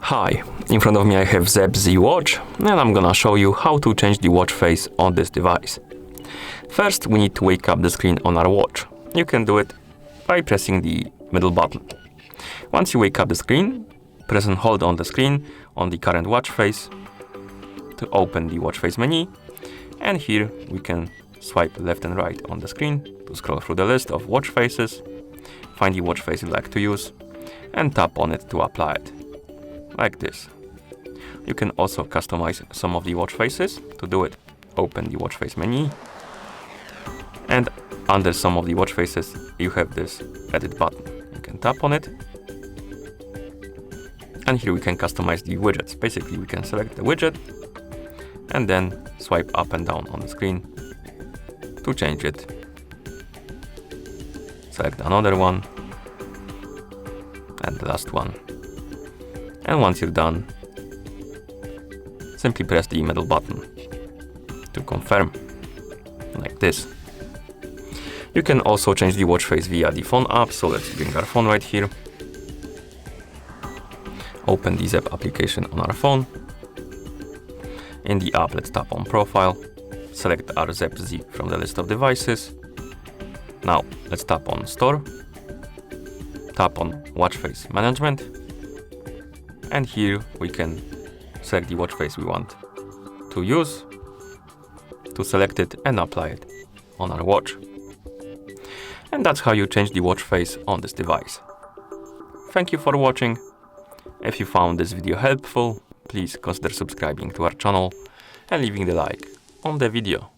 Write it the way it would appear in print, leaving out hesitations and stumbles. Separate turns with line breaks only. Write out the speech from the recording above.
Hi, in front of me I have Zepp Z watch, and I'm gonna show you how to change the watch face on this device. First, we need to wake up the screen on our watch. You can do it by pressing the middle button. Once you wake up the screen, press and hold on the screen on the current watch face to open the watch face menu, and here we can swipe left and right on the screen to scroll through the list of watch faces, find the watch face you like to use, and tap on it to apply it. Like this. You can also customize some of the watch faces. To do it, open the watch face menu, and under some of the watch faces you have this edit button. You can tap on it, and here we can customize the widgets. Basically, we can select the widget and then swipe up and down on the screen to change it. Select another one and the last one. And once you're done, simply press the middle button to confirm, like this. You can also change the watch face via the phone app, so let's bring our phone right here. Open the Zepp application on our phone. In the app, let's tap on Profile, select our Zepp Z from the list of devices. Now, let's tap on Store, tap on Watch Face Management, and here we can select the watch face we want to use, to select it and apply it on our watch. And that's how you change the watch face on this device. Thank you for watching. If you found this video helpful, please consider subscribing to our channel and leaving the like on the video.